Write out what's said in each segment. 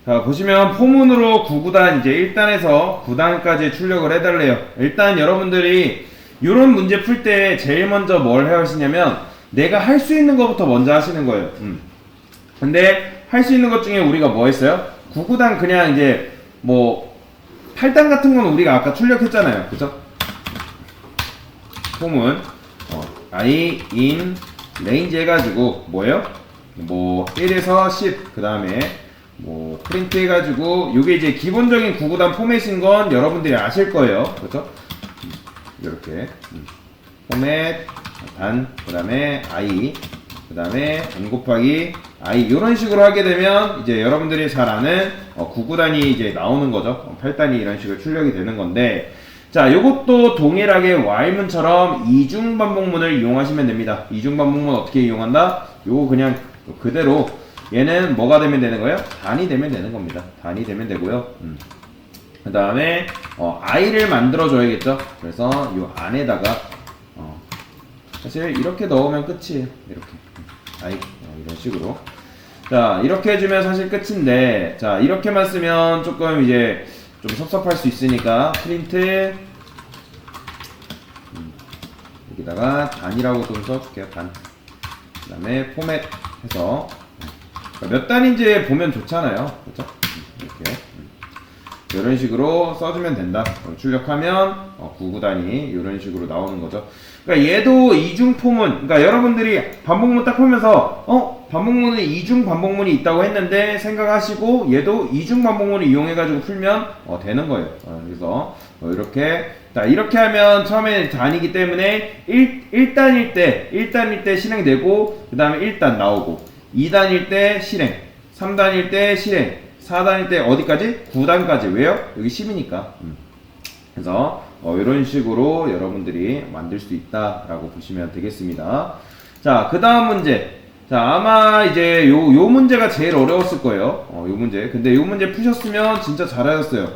자, 보시면 포문으로 9구단 이제 1단에서 9단까지 출력을 해달래요. 일단 여러분들이 이런 문제 풀 때 제일 먼저 뭘 해하시냐면 내가 할 수 있는 것부터 먼저 하시는 거예요. 근데 할 수 있는 것 중에 우리가 뭐 했어요? 9구단 그냥 이제 뭐 8단 같은 건 우리가 아까 출력했잖아요. 그쵸? 포문 I, in, range 해가지고 뭐예요? 뭐 1에서 10 그 다음에 뭐 프린트 해가지고 요게 이제 기본적인 9구단 포맷인 건 여러분들이 아실 거예요. 그렇죠? 이렇게 포맷 단 그 다음에 I 그 다음에 n 곱하기 I 이런 식으로 하게 되면 이제 여러분들이 잘 아는 9구단이 이제 나오는 거죠. 8단이 이런 식으로 출력이 되는 건데, 자, 요것도 동일하게 while문처럼 이중 반복문을 이용하시면 됩니다. 이중 반복문 어떻게 이용한다? 요거 그냥 그대로 얘는 뭐가 되면 되는 거예요? 단이 되면 되는 겁니다. 단이 되면 되고요. 그 다음에 i를 만들어 줘야겠죠. 그래서 요 안에다가 사실 이렇게 넣으면 끝이에요. 이렇게 i 이런 식으로. 자, 이렇게 해주면 사실 끝인데, 자, 이렇게만 쓰면 조금 이제 좀 섭섭할 수 있으니까 프린트 여기다가 단이라고 좀 써줄게요. 단. 그 다음에 포맷 해서 몇 단인지 보면 좋잖아요. 그렇죠? 이렇게 이런 식으로 써주면 된다. 출력하면 9구단이 이런 식으로 나오는 거죠. 그러니까 얘도 이중 포문. 그러니까 여러분들이 반복문 딱 보면서 반복문은 이중 반복문이 있다고 했는데 생각하시고 얘도 이중 반복문을 이용해가지고 풀면 되는 거예요. 그래서 이렇게 하면 처음에 단이기 때문에 1단일 때 실행되고 그 다음에 1단 나오고 2단일 때 실행, 3단일 때 실행, 4단일 때 어디까지? 9단까지. 왜요? 여기 10이니까. 그래서 이런 식으로 여러분들이 만들 수 있다라고 보시면 되겠습니다. 자, 그 다음 문제. 자, 아마 이제 요 문제가 제일 어려웠을 거예요. 요 문제. 근데 요 문제 푸셨으면 진짜 잘하셨어요.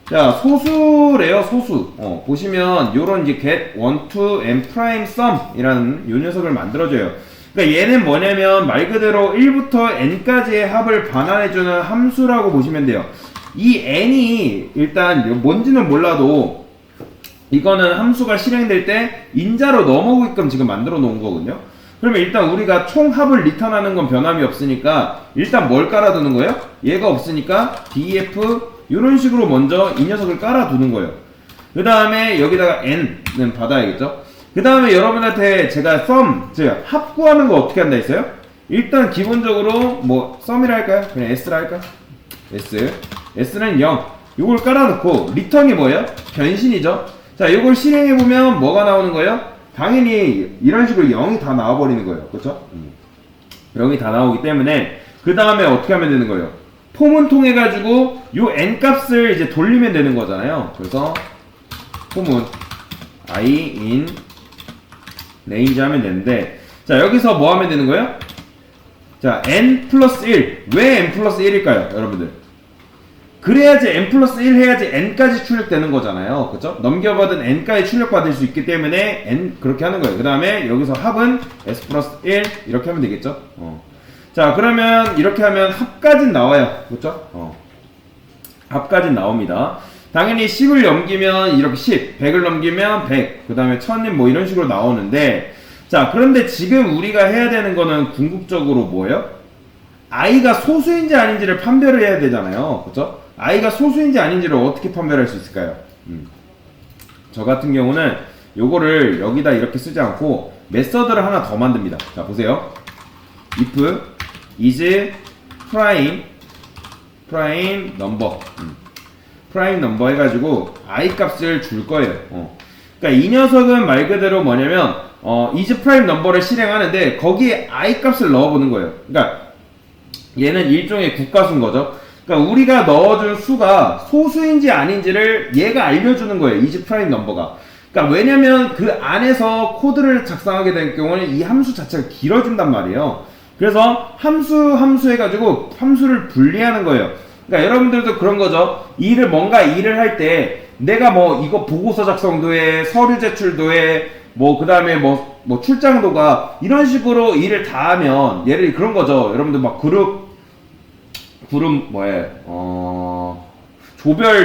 자, 소수래요, 소수. 보시면 요런 이제 get, want to, and prime sum 이라는 요 녀석을 만들어줘요. 그러니까 얘는 뭐냐면 말 그대로 1부터 n까지의 합을 반환해주는 함수라고 보시면 돼요. 이 n이 일단 뭔지는 몰라도 이거는 함수가 실행될 때 인자로 넘어오게끔 지금 만들어 놓은 거거든요. 그러면 일단 우리가 총 합을 리턴하는 건 변함이 없으니까 일단 뭘 깔아두는 거예요? 얘가 없으니까 df 이런 식으로 먼저 이 녀석을 깔아두는 거예요. 그 다음에 여기다가 n는 받아야겠죠. 그 다음에 여러분한테 제가 합 구하는 거 어떻게 한다 했어요? 일단 기본적으로 뭐 sum이라 할까요? 그냥 s라 할까요? s는 0 요걸 깔아놓고 리턴이 뭐예요? 변신이죠. 자, 요걸 실행해보면 뭐가 나오는 거예요? 당연히 이런 식으로 0이 다 나와버리는 거예요. 그쵸? 0이 다 나오기 때문에 그 다음에 어떻게 하면 되는 거예요? 폼은 통해가지고 요 n 값을 이제 돌리면 되는 거잖아요. 그래서 폼은 I in range 하면 되는데, 자, 여기서 뭐 하면 되는 거예요? 자, n 플러스 1. 왜 n 플러스 1일까요? 여러분들. 그래야지 n 플러스 1 해야지 n까지 출력되는 거잖아요. 그쵸? 넘겨받은 n까지 출력받을 수 있기 때문에 n 그렇게 하는 거예요. 그 다음에 여기서 합은 s 플러스 1 이렇게 하면 되겠죠? 자, 그러면 이렇게 하면 합까진 나와요. 그쵸? 합까진 나옵니다. 당연히 10을 넘기면 이렇게 10, 100을 넘기면 100, 그 다음에 1000은 뭐 이런 식으로 나오는데, 자, 그런데 지금 우리가 해야 되는 거는 궁극적으로 뭐예요? i가 소수인지 아닌지를 판별을 해야 되잖아요. 그쵸? i가 소수인지 아닌지를 어떻게 판별할 수 있을까요? 저 같은 경우는 요거를 여기다 이렇게 쓰지 않고 메서드를 하나 더 만듭니다. 자, 보세요. if is prime number prime number 해가지고 i 값을 줄 거예요. 그러니까 이 녀석은 말 그대로 뭐냐면 is prime number를 실행하는데 거기에 i 값을 넣어보는 거예요. 그러니까 얘는 일종의 국가수인 거죠. 그러니까 우리가 넣어준 수가 소수인지 아닌지를 얘가 알려주는 거예요. is prime number가. 그러니까 왜냐면 그 안에서 코드를 작성하게 될 경우는 이 함수 자체가 길어진단 말이에요. 그래서 함수 해가지고 함수를 분리하는 거예요. 그러니까 여러분들도 그런 거죠. 뭔가 일을 할 때 내가 뭐 이거 보고서 작성도 해, 서류 제출도 해, 뭐 그 다음에 뭐 출장도 가, 이런 식으로 일을 다 하면 얘를 그런 거죠. 여러분들 막 그룹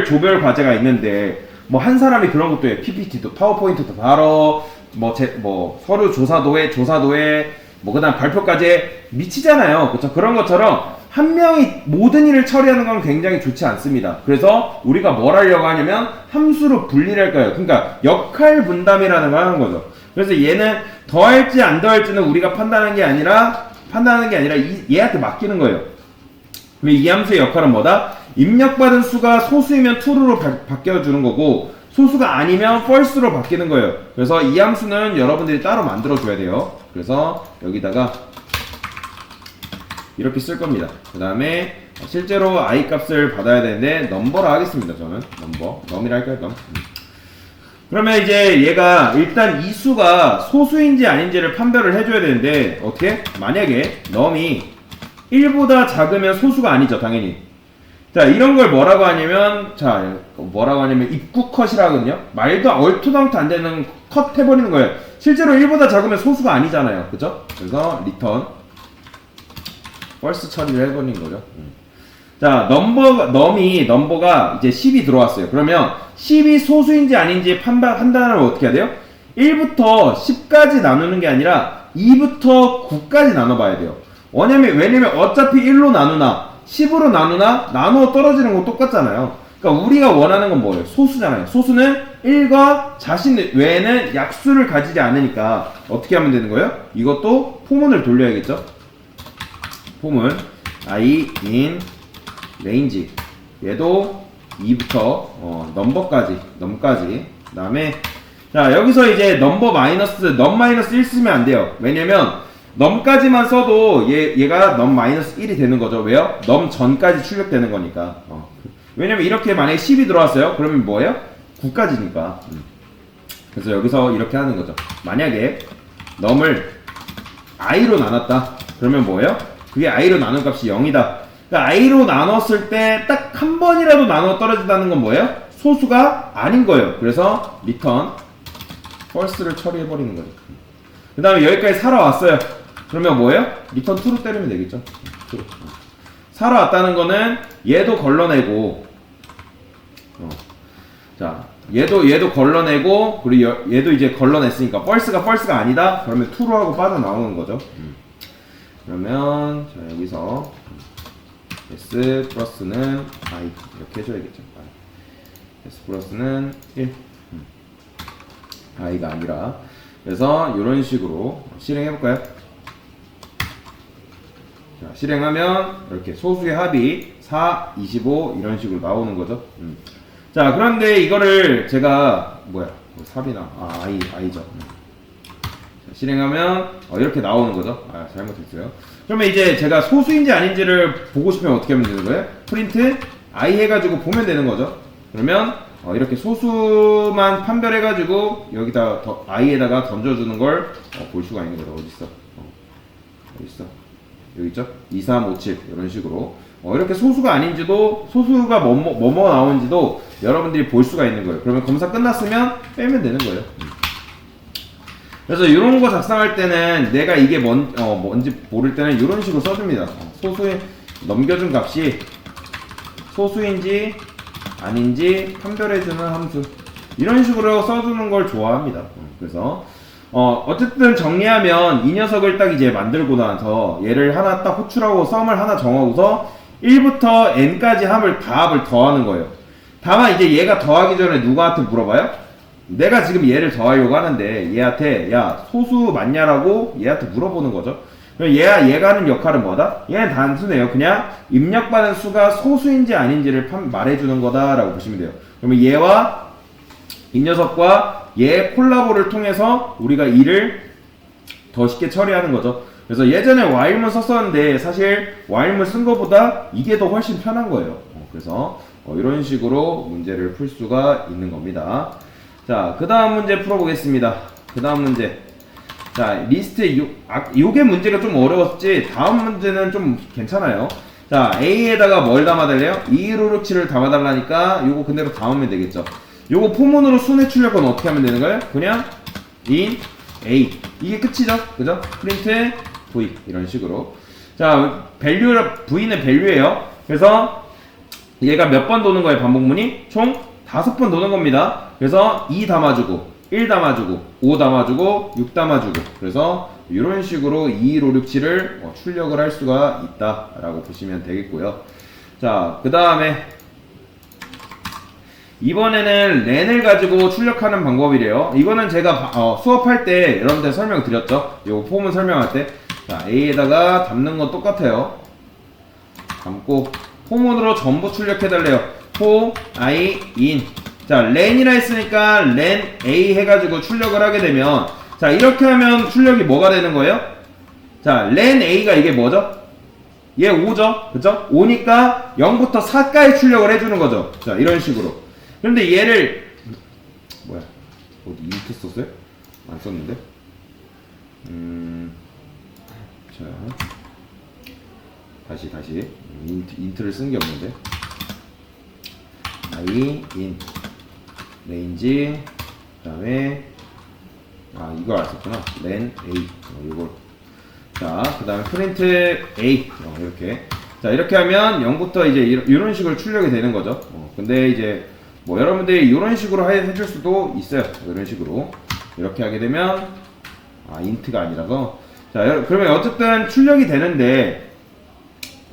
조별 과제가 있는데 뭐 한 사람이 그런 것도 해. PPT도 파워포인트도 바로 서류 조사도 해 뭐 그다음 발표까지 해. 미치잖아요. 그렇죠? 그런 것처럼 한 명이 모든 일을 처리하는 건 굉장히 좋지 않습니다. 그래서 우리가 뭘 하려고 하냐면 함수로 분리를 할 거예요. 그러니까 역할 분담이라는 걸 하는 거죠. 그래서 얘는 더할지 안 더할지는 우리가 판단하는 게 아니라 얘한테 맡기는 거예요. 이 함수의 역할은 뭐다? 입력받은 수가 소수이면 true로 바뀌어주는 거고 소수가 아니면 false로 바뀌는 거예요. 그래서 이 함수는 여러분들이 따로 만들어줘야 돼요. 그래서 여기다가 이렇게 쓸 겁니다. 그 다음에 실제로 i 값을 받아야 되는데 넘버라 하겠습니다. 저는 넘이라 할까요? 넘. 그러면 이제 얘가 일단 이 수가 소수인지 아닌지를 판별을 해줘야 되는데 어떻게? 만약에 넘이 1보다 작으면 소수가 아니죠, 당연히. 자, 이런 걸 뭐라고 하냐면 입구 컷이라거든요. 말도 얼토당토 안 되는 컷 해버리는 거예요. 실제로 1보다 작으면 소수가 아니잖아요, 그죠? 그래서 리턴 false 처리를 해버리는 거죠. 자, 넘버가 이제 10이 들어왔어요. 그러면 10이 소수인지 아닌지 판단을 어떻게 해야 돼요? 1부터 10까지 나누는 게 아니라 2부터 9까지 나눠봐야 돼요. 왜냐면 어차피 1로 나누나 10으로 나누나 나누어 떨어지는 건 똑같잖아요. 그러니까 우리가 원하는 건 뭐예요? 소수잖아요. 소수는 1과 자신 외에는 약수를 가지지 않으니까 어떻게 하면 되는 거예요? 이것도 포문을 돌려야겠죠? 포문 i in range 얘도 2부터 넘까지 그 다음에 자 여기서 이제 넘 마이너스 1 쓰면 안 돼요. 왜냐면 넘까지만 써도 얘가 넘 마이너스 1이 되는 거죠. 왜요? 넘 전까지 출력되는 거니까. 왜냐면 이렇게 만약에 10이 들어왔어요. 그러면 뭐예요? 9까지니까. 그래서 여기서 이렇게 하는 거죠. 만약에 넘을 i로 나눴다. 그러면 뭐예요? 그게 i로 나눈 값이 0이다. 그러니까 i로 나눴을 때 딱 한 번이라도 나눠 떨어진다는 건 뭐예요? 소수가 아닌 거예요. 그래서 return false를 처리해버리는 거죠. 그 다음에 여기까지 살아왔어요. 그러면 뭐예요? return true로 때리면 되겠죠. true. 살아왔다는 거는 얘도 걸러내고 자 얘도 걸러내고 그리고 얘도 이제 걸러냈으니까 false가 아니다. 그러면 true로 하고 빠져나오는 거죠. 그러면 자 여기서 s 플러스는 i 이렇게 해줘야겠죠. s 플러스는 1 i가 아니라 그래서 이런 식으로 실행해볼까요? 자, 실행하면 이렇게 소수의 합이 4, 25 이런 식으로 나오는 거죠. 자 그런데 이거를 제가 삽이나 i죠. 자, 실행하면 이렇게 나오는 거죠. 잘못했어요. 그러면 이제 제가 소수인지 아닌지를 보고 싶으면 어떻게 하면 되는 거예요? 프린트 i 해가지고 보면 되는 거죠. 그러면 이렇게 소수만 판별해가지고 여기다 i에다가 던져주는 걸 볼 수가 있는 거죠. 어딨어? 여기 있죠? 2, 3, 5, 7 이런 식으로 이렇게 소수가 아닌지도 소수가 뭐뭐 나오는지도 여러분들이 볼 수가 있는 거예요. 그러면 검사 끝났으면 빼면 되는 거예요. 그래서 이런 거 작성할 때는 내가 이게 뭔지 모를 때는 이런 식으로 써줍니다. 소수에 넘겨준 값이 소수인지 아닌지 판별해주는 함수 이런 식으로 써주는 걸 좋아합니다. 그래서 어쨌든 정리하면 이 녀석을 딱 이제 만들고 나서 얘를 하나 딱 호출하고 썸을 하나 정하고서 1부터 n까지 합을 더하는 거예요. 다만 이제 얘가 더하기 전에 누구한테 물어봐요? 내가 지금 얘를 더하려고 하는데 얘한테 야 소수 맞냐라고 얘한테 물어보는 거죠. 그럼 얘가 하는 역할은 뭐다? 얘는 단순해요. 그냥 입력받은 수가 소수인지 아닌지를 말해주는 거다라고 보시면 돼요. 그러면 얘와 이 녀석과 얘 콜라보를 통해서 우리가 일을 더 쉽게 처리하는 거죠. 그래서 예전에 while문 썼었는데 사실 while문 쓴 거보다 이게 더 훨씬 편한 거예요. 그래서 이런 식으로 문제를 풀 수가 있는 겁니다. 자, 그 다음 문제 풀어보겠습니다. 그 다음 문제. 자, 리스트, 요게 문제가 좀 어려웠지, 다음 문제는 좀 괜찮아요. 자, A에다가 뭘 담아달래요? 2루루치를 담아달라니까 요거 그대로 담으면 되겠죠. 요거 포문으로 순회 출력은 어떻게 하면 되는 거예요? 그냥 in A. 이게 끝이죠? 그죠? 프린트 V. 이런 식으로. 자, V는 value예요. 그래서 얘가 몇 번 도는 거예요, 반복문이? 총 5번 도는 겁니다. 그래서 2 담아주고, 1 담아주고, 5 담아주고, 6 담아주고. 그래서 이런 식으로 2, 1, 5, 6, 7을 출력을 할 수가 있다라고 보시면 되겠고요. 자, 그 다음에 이번에는 렌을 가지고 출력하는 방법이래요. 이거는 제가 수업할 때 여러분들 설명드렸죠. 요 폼을 설명할 때. 자, A에다가 담는 건 똑같아요. 담고 폼으로 전부 출력해달래요. 포, I, 인. 자, 렌이라 했으니까 렌 A 해가지고 출력을 하게 되면, 자, 이렇게 하면 출력이 뭐가 되는 거예요? 자, 렌 A가 이게 뭐죠? 얘 5죠? 그쵸? 5니까 0부터 4까지 출력을 해주는 거죠. 자, 이런 식으로. 그런데 얘를, 뭐야, 어디 인트 썼어요? 안 썼는데? 자, 다시. 인트를 쓴 게 없는데. I, 인, 레인지, 그 다음에, 이걸 안 썼구나. len, A. 이걸. 자, 그 다음에 프린트 A. 이렇게. 자, 이렇게 하면 0부터 이제 이런 식으로 출력이 되는 거죠. 근데 이제, 뭐, 여러분들이 이런 식으로 해줄 수도 있어요. 이런 식으로. 이렇게 하게 되면, 인트가 아니라서. 자, 그러면 어쨌든 출력이 되는데,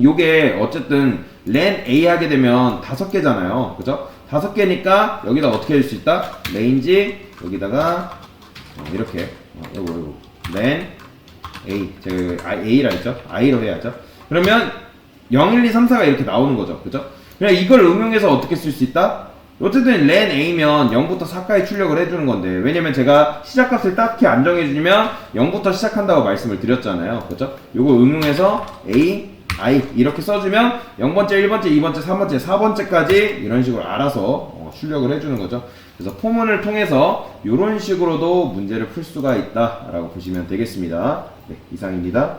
요게 어쨌든 len A 하게 되면 5개잖아요. 그죠? 5개니까 여기다 어떻게 할 수 있다? range 여기다가 이렇게 요거 len A 제가 A라 했죠? I로 해야죠. 그러면 0, 1, 2, 3, 4가 이렇게 나오는 거죠. 그죠? 그냥 이걸 응용해서 어떻게 쓸 수 있다? 어쨌든 len A면 0부터 4까지 출력을 해주는 건데, 왜냐면 제가 시작값을 딱히 안 정해주면 0부터 시작한다고 말씀을 드렸잖아요. 그죠? 요거 응용해서 A I 이렇게 써주면 0번째, 1번째, 2번째, 3번째, 4번째까지 이런 식으로 알아서 출력을 해주는 거죠. 그래서 포문을 통해서 이런 식으로도 문제를 풀 수가 있다라고 보시면 되겠습니다. 네, 이상입니다.